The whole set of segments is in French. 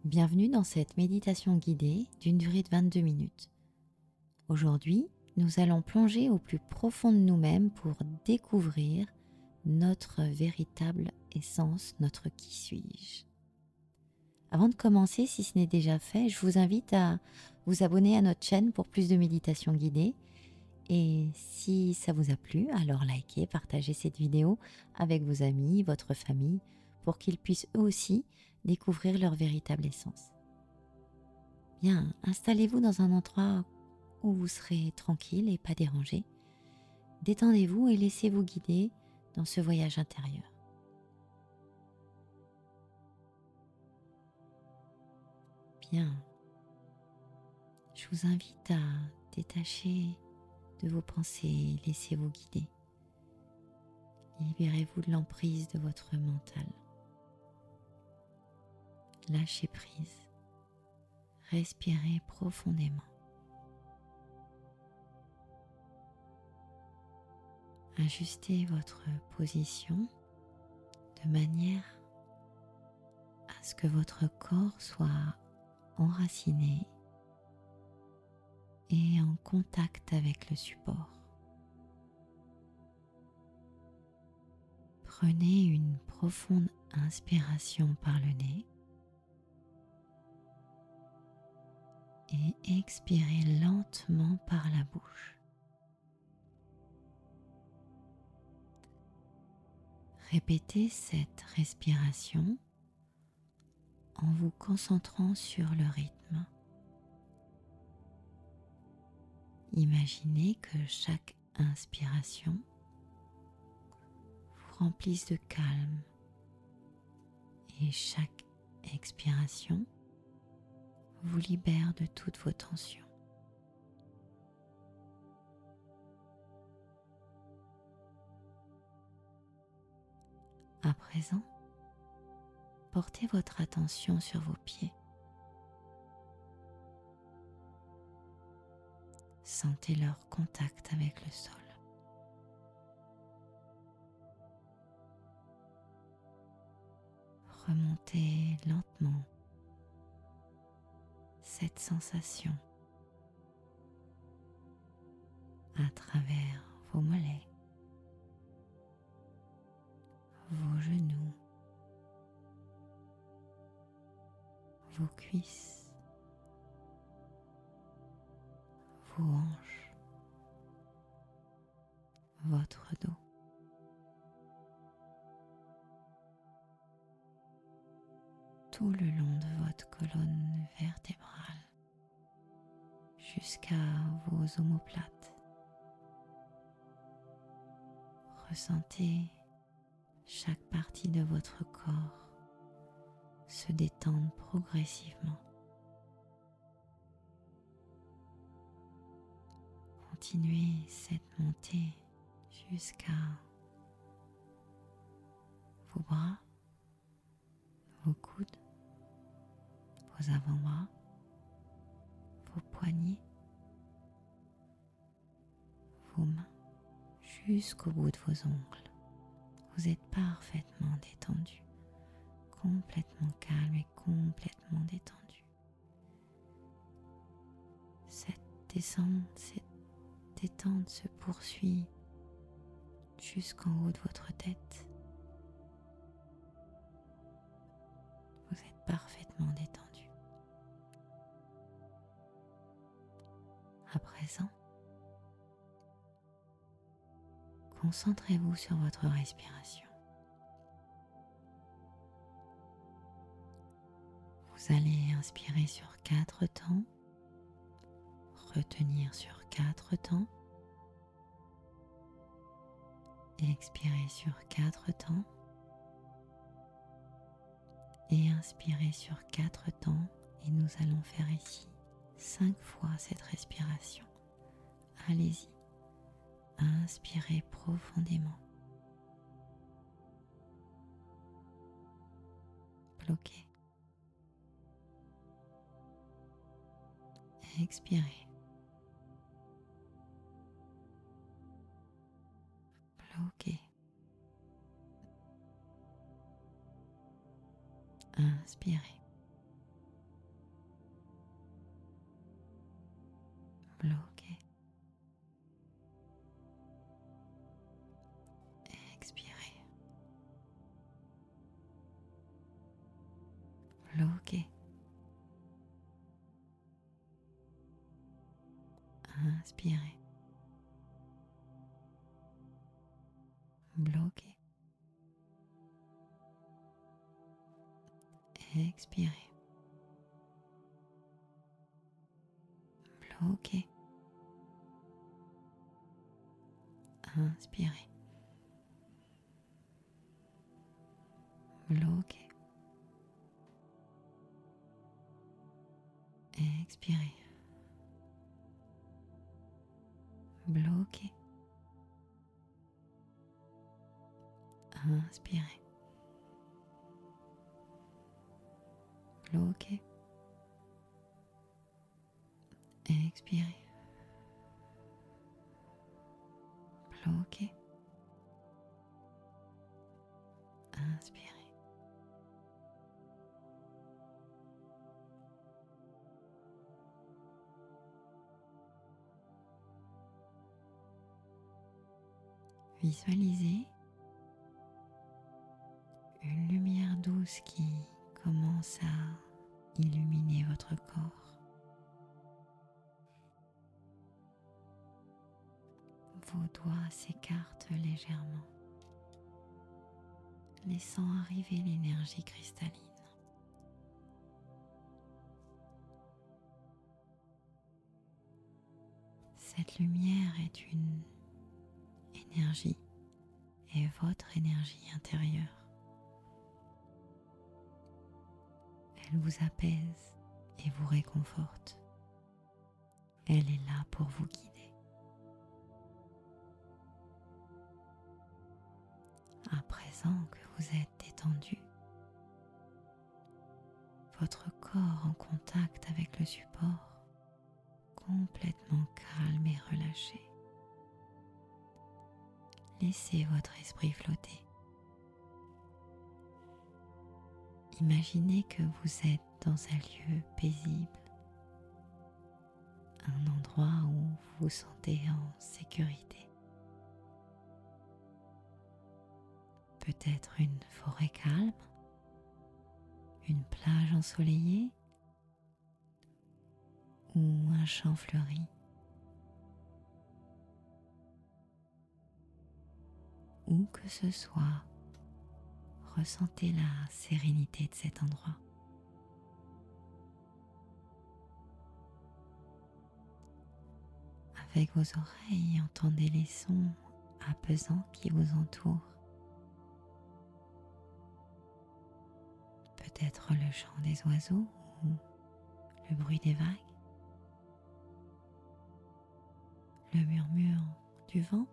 Bienvenue dans cette méditation guidée d'une durée de 22 minutes. Aujourd'hui, nous allons plonger au plus profond de nous-mêmes pour découvrir notre véritable essence, notre qui suis-je. Avant de commencer, si ce n'est déjà fait, je vous invite à vous abonner à notre chaîne pour plus de méditations guidées. Et si ça vous a plu, alors likez, partagez cette vidéo avec vos amis, votre famille, pour qu'ils puissent eux aussi découvrir leur véritable essence. Bien, installez-vous dans un endroit où vous serez tranquille et pas dérangé. Détendez-vous et laissez-vous guider dans ce voyage intérieur. Bien, je vous invite à détacher de vos pensées, laissez-vous guider. Libérez-vous de l'emprise de votre mental. Lâchez prise. Respirez profondément. Ajustez votre position de manière à ce que votre corps soit enraciné et en contact avec le support. Prenez une profonde inspiration par le nez et expirez lentement par la bouche. Répétez cette respiration en vous concentrant sur le rythme. Imaginez que chaque inspiration vous remplisse de calme et chaque expiration vous libère de toutes vos tensions. À présent, portez votre attention sur vos pieds. Sentez leur contact avec le sol. Remontez lentement cette sensation à travers vos mollets, vos genoux, vos cuisses, vos hanches, votre dos. Tout le long de votre colonne vertébrale jusqu'à vos omoplates. Ressentez chaque partie de votre corps se détendre progressivement. Continuez cette montée jusqu'à vos bras, vos coudes, vos avant-bras, vos poignets, vos mains, jusqu'au bout de vos ongles. Vous êtes parfaitement détendu, complètement calme et complètement détendu. Cette détente se poursuit jusqu'en haut de votre tête. Vous êtes parfaitement détendu. À présent, concentrez-vous sur votre respiration. Vous allez inspirer sur 4 temps, retenir sur 4 temps, expirer sur 4 temps et inspirer sur 4 temps, et nous allons faire ici 5 fois cette respiration. Allez-y, inspirez profondément. Bloquez. Expirez. Bloquez. Inspirez. bloqué. Inspirez. Bloqué. Expirez. Bloqué. Inspirez. Bloqué. Expirez. Bloqué. Inspirez. Bloqué. Expirez. Bloqué. Inspirez. Visualisez une lumière douce qui commence à illuminer votre corps. Vos doigts s'écartent légèrement, laissant arriver l'énergie cristalline. Cette lumière est une énergie et votre énergie intérieure. Elle vous apaise et vous réconforte. Elle est là pour vous guider. À présent que vous êtes détendu, votre corps en contact avec le support, complètement calme et relâché, laissez votre esprit flotter. Imaginez que vous êtes dans un lieu paisible, un endroit où vous vous sentez en sécurité. Peut-être une forêt calme, une plage ensoleillée ou un champ fleuri. Où que ce soit, ressentez la sérénité de cet endroit. Avec vos oreilles, entendez les sons apaisants qui vous entourent. Peut-être le chant des oiseaux ou le bruit des vagues, le murmure du vent,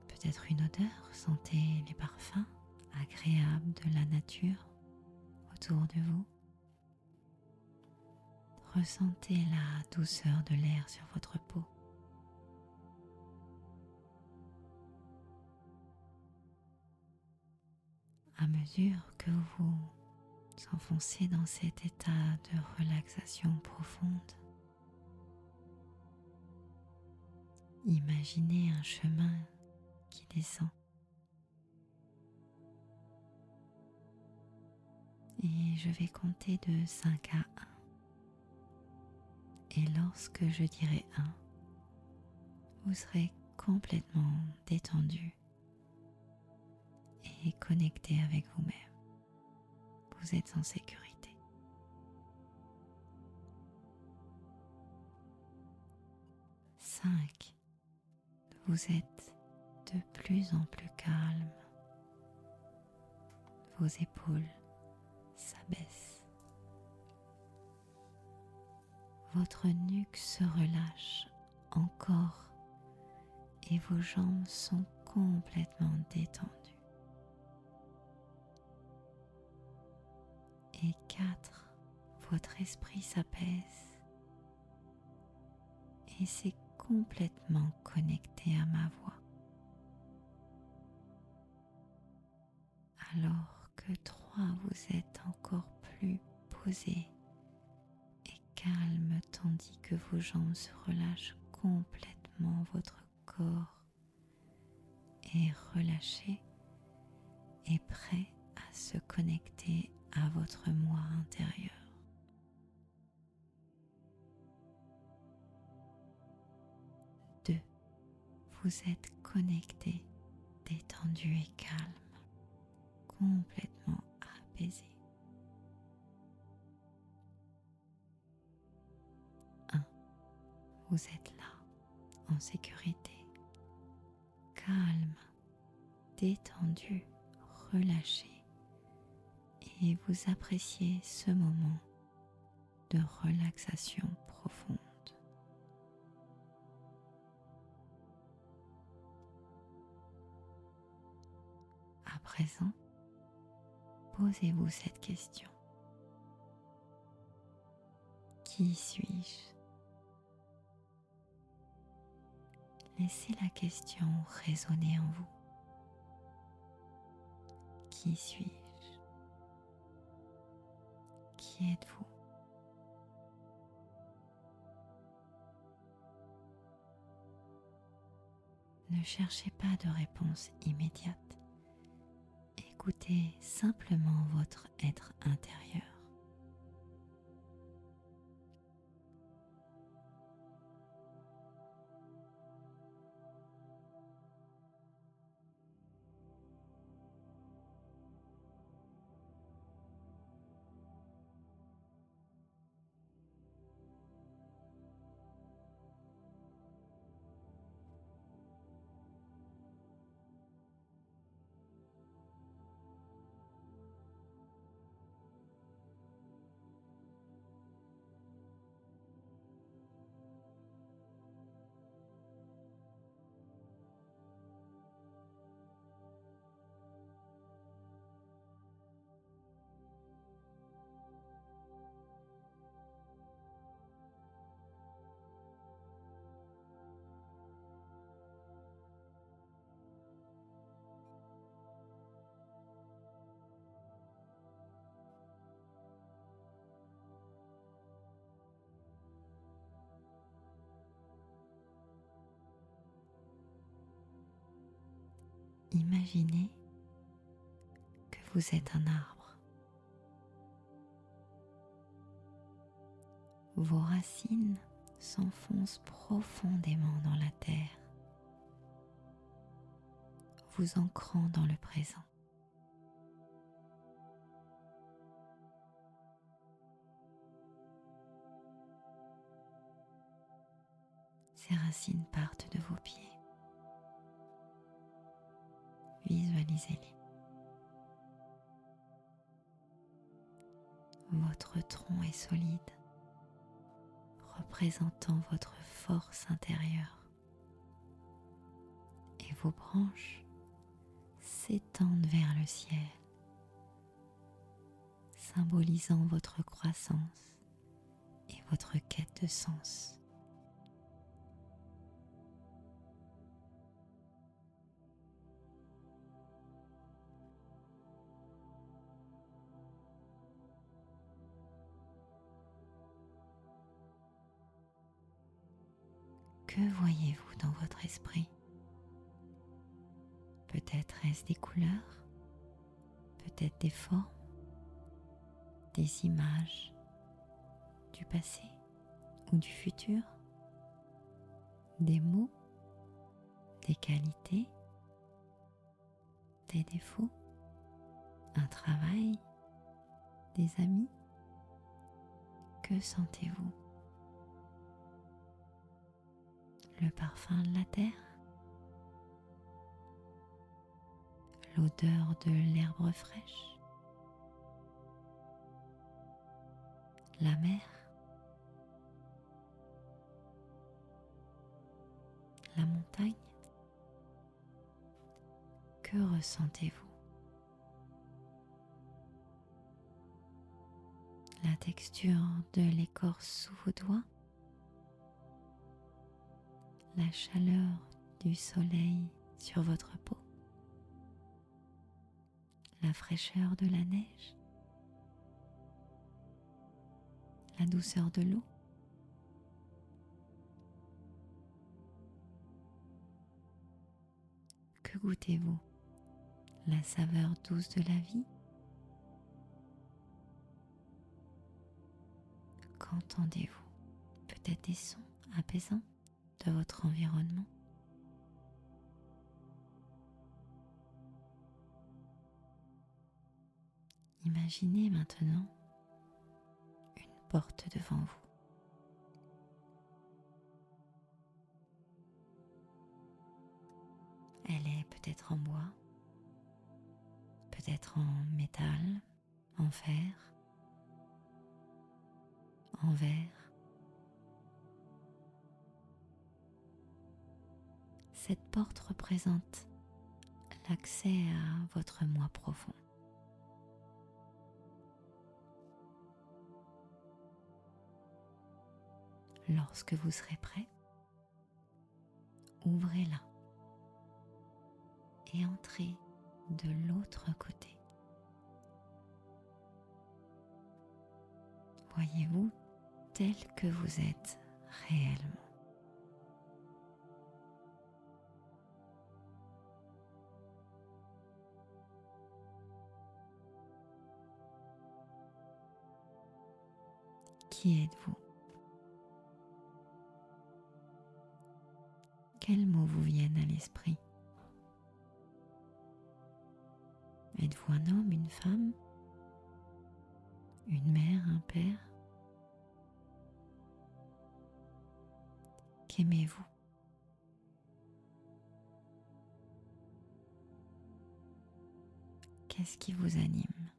peut-être une odeur, sentez les parfums agréables de la nature autour de vous. Ressentez la douceur de l'air sur votre peau. À mesure que vous enfoncez dans cet état de relaxation profonde, imaginez un chemin qui descend. Et je vais compter de 5 à 1. Et lorsque je dirai 1, vous serez complètement détendu et connecté avec vous-même. Vous êtes en sécurité. 5. Vous êtes de plus en plus calme. Vos épaules s'abaissent. Votre nuque se relâche encore et vos jambes sont complètement détendues. Et 4, votre esprit s'apaise et s'est complètement connecté à ma voix. Alors que 3, vous êtes encore plus posé et calme tandis que vos jambes se relâchent complètement, votre corps est relâché et prêt à se connecter à votre moi intérieur. 2. Vous êtes connecté, détendu et calme, complètement apaisé. 1. Vous êtes là, en sécurité, calme, détendu, relâché, et vous appréciez ce moment de relaxation profonde. À présent, posez-vous cette question. Qui suis-je? Laissez la question résonner en vous. Qui suis-je? Qui êtes-vous? Ne cherchez pas de réponse immédiate. Écoutez simplement votre être intérieur. Imaginez que vous êtes un arbre. Vos racines s'enfoncent profondément dans la terre, vous ancrant dans le présent. Ces racines partent de vos pieds. Visualisez-les. Votre tronc est solide, représentant votre force intérieure. Et vos branches s'étendent vers le ciel, symbolisant votre croissance et votre quête de sens. Que voyez-vous dans votre esprit? Peut-être est-ce des couleurs, peut-être des formes, des images du passé ou du futur, des mots, des qualités, des défauts, un travail, des amis. Que sentez-vous? Le parfum de la terre? L'odeur de l'herbe fraîche? La mer? La montagne? Que ressentez-vous? La texture de l'écorce sous vos doigts? La chaleur du soleil sur votre peau? La fraîcheur de la neige? La douceur de l'eau? Que goûtez-vous? La saveur douce de la vie Qu'entendez-vous? Peut-être des sons apaisants de votre environnement? Imaginez maintenant une porte devant vous. Elle est peut-être en bois, peut-être en métal, en fer, en verre. Cette porte représente l'accès à votre moi profond. Lorsque vous serez prêt, ouvrez-la et entrez de l'autre côté. Voyez-vous tel que vous êtes réellement. Qui êtes-vous? Quels mots vous viennent à l'esprit? Êtes-vous un homme, une femme, une mère, un père? Qu'aimez-vous? Qu'est-ce qui vous anime?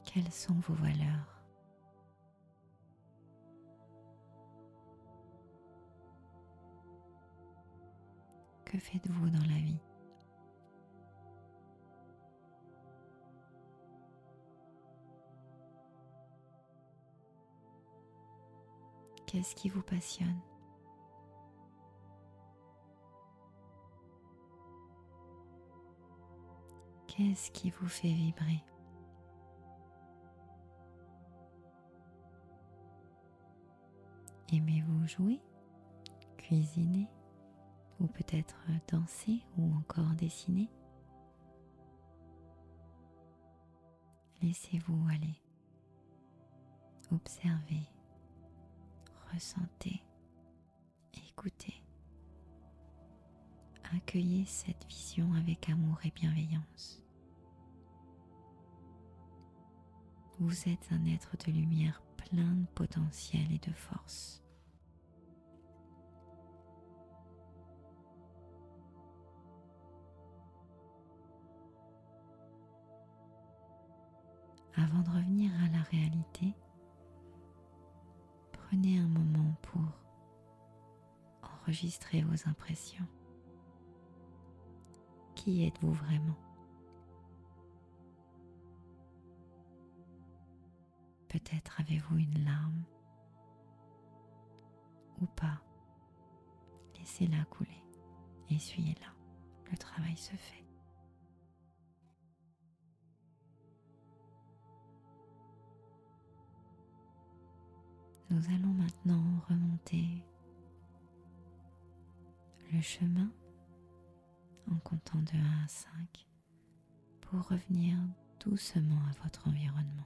Quelles sont vos valeurs? Que faites-vous dans la vie? Qu'est-ce qui vous passionne? Qu'est-ce qui vous fait vibrer? Aimez-vous jouer, cuisiner, ou peut-être danser ou encore dessiner? Laissez-vous aller. Observez, ressentez, écoutez. Accueillez cette vision avec amour et bienveillance. Vous êtes un être de lumière plein de potentiel et de force. Avant de revenir à la réalité, prenez un moment pour enregistrer vos impressions. Qui êtes-vous vraiment? Peut-être avez-vous une larme ou pas. Laissez-la couler, essuyez-la, le travail se fait. Nous allons maintenant remonter le chemin en comptant de 1 à 5 pour revenir doucement à votre environnement.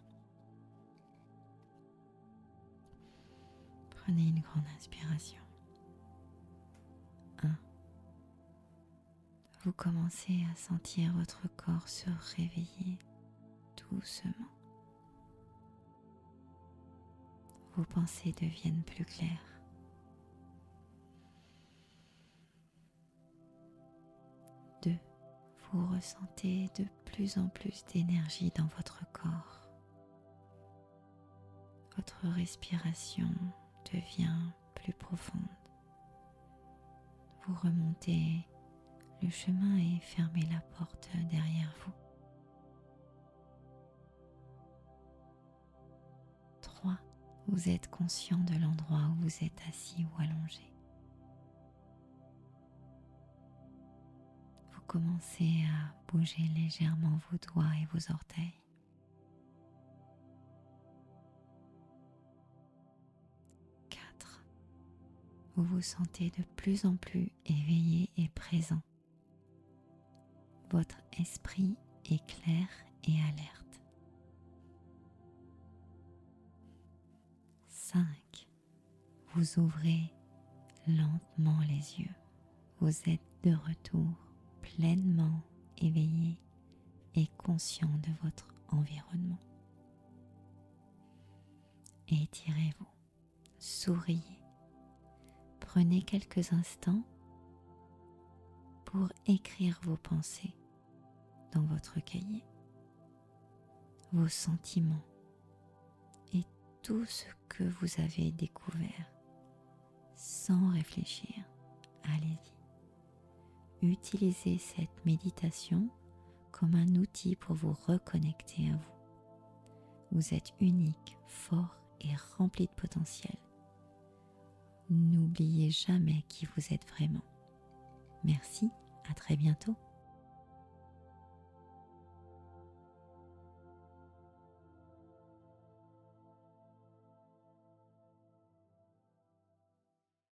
Prenez une grande inspiration. 1. Vous commencez à sentir votre corps se réveiller doucement. Vos pensées deviennent plus claires. 2. Vous ressentez de plus en plus d'énergie dans votre corps. Votre respiration devient plus profonde. Vous remontez le chemin et fermez la porte derrière vous. 3. Vous êtes conscient de l'endroit où vous êtes assis ou allongé. Vous commencez à bouger légèrement vos doigts et vos orteils. 4. Vous vous sentez de plus en plus éveillé et présent. Votre esprit est clair et alerte. 5. Vous ouvrez lentement les yeux. Vous êtes de retour pleinement éveillé et conscient de votre environnement. Étirez-vous, souriez. Prenez quelques instants pour écrire vos pensées dans votre cahier, vos sentiments et tout ce que vous avez découvert sans réfléchir. Allez-y. Utilisez cette méditation comme un outil pour vous reconnecter à vous. Vous êtes unique, fort et rempli de potentiel. N'oubliez jamais qui vous êtes vraiment. Merci, à très bientôt.